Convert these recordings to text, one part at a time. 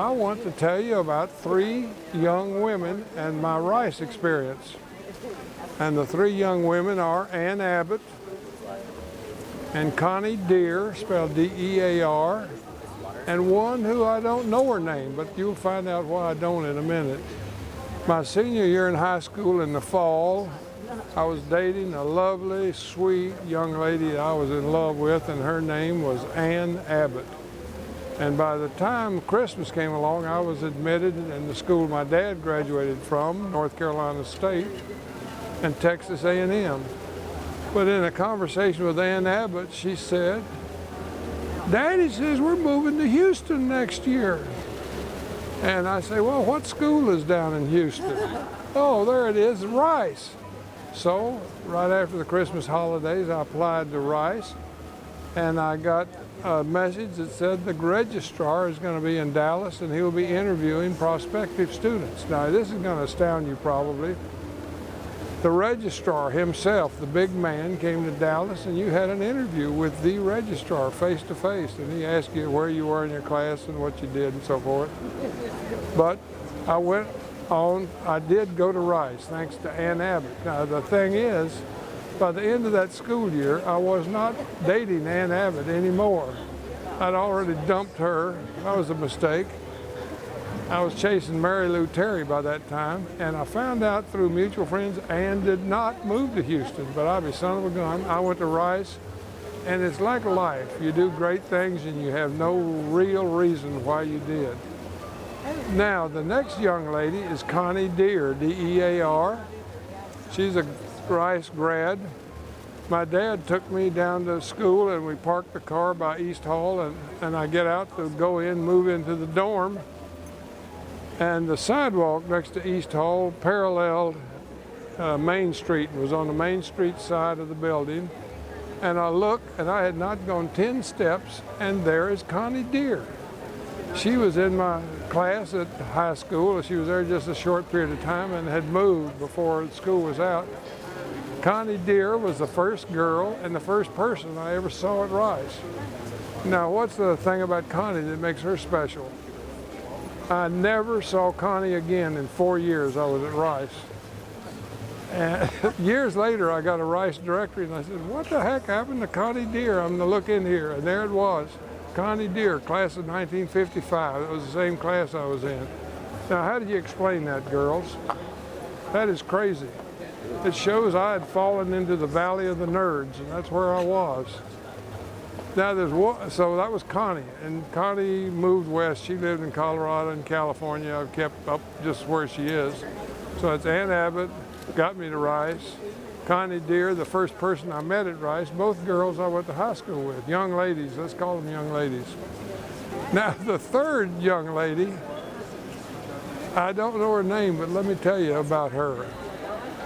I want to tell you about 3 young women and my Rice experience. And the 3 young women are Ann Abbott and Connie Dear, spelled D-E-A-R, and one who I don't know her name, but you'll find out why I don't in a minute. My senior year in high school in the fall, I was dating a lovely, sweet young lady I was in love with, and her name was Ann Abbott. And by the time Christmas came along, I was admitted in the school my dad graduated from, North Carolina State and Texas A&M. But in a conversation with Ann Abbott, she said, "Daddy says we're moving to Houston next year." And I say, "Well, what school is down in Houston?" "Oh, there it is, Rice." So right after the Christmas holidays, I applied to Rice, and I got a message that said the registrar is going to be in Dallas and he'll be interviewing prospective students. Now, this is going to astound you probably. The registrar himself, the big man, came to Dallas, and you had an interview with the registrar face to face, and he asked you where you were in your class and what you did and so forth. But I went on, I did go to Rice thanks to Ann Abbott. Now, the thing is, by the end of that school year, I was not dating Ann Abbott anymore. I'd already dumped her. That was a mistake. I was chasing Mary Lou Terry by that time, and I found out through mutual friends Ann did not move to Houston, but I'd be son of a gun. I went to Rice, and it's like life. You do great things, and you have no real reason why you did. Now, the next young lady is Connie Dear, D-E-A-R. She's a Rice grad. My dad took me down to school, and we parked the car by East Hall, and I get out to go in, move into the dorm, and the sidewalk next to East Hall paralleled Main Street, was on the Main Street side of the building, and I looked, and I had not gone 10 steps, and there is Connie Dear. She was in my class at high school. She was there just a short period of time and had moved before school was out. Connie Dear was the first girl and the first person I ever saw at Rice. Now, what's the thing about Connie that makes her special? I never saw Connie again in 4 years I was at Rice. And years later, I got a Rice directory, and I said, "What the heck happened to Connie Dear? I'm gonna look in here," and there it was. Connie Dear, class of 1955. It was the same class I was in. Now, how do you explain that, girls? That is crazy. It shows I had fallen into the valley of the nerds, and that's where I was. Now, so that was Connie, and Connie moved west. She lived in Colorado and California. I've kept up just where she is. So it's Ann Abbott, got me to Rice. Connie Dear, the first person I met at Rice, both girls I went to high school with, young ladies, let's call them young ladies. Now, the third young lady, I don't know her name, but let me tell you about her.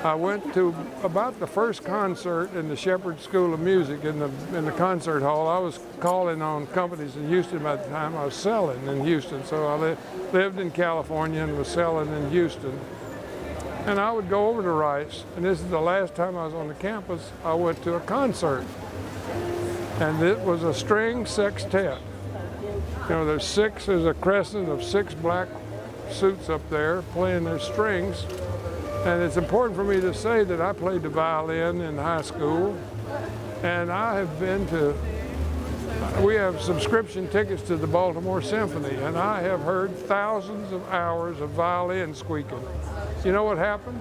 I went to about the first concert in the Shepherd School of Music in the concert hall. I was calling on companies in Houston at the time. I was selling in Houston, so I lived in California and was selling in Houston. And I would go over to Rice, and this is the last time I was on the campus. I went to a concert, and it was a string sextet. You know, there's a crescent of 6 black suits up there playing their strings. And it's important for me to say that I played the violin in high school, and I have been to, we have subscription tickets to the Baltimore Symphony, and I have heard thousands of hours of violin squeaking. You know what happened?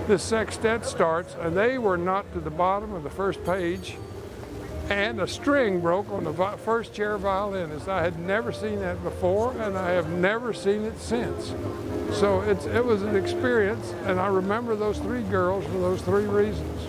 This sextet starts, and they were not to the bottom of the first page, and a string broke on the first chair violinist. I had never seen that before, and I have never seen it since. So it was an experience, and I remember those 3 girls for those 3 reasons.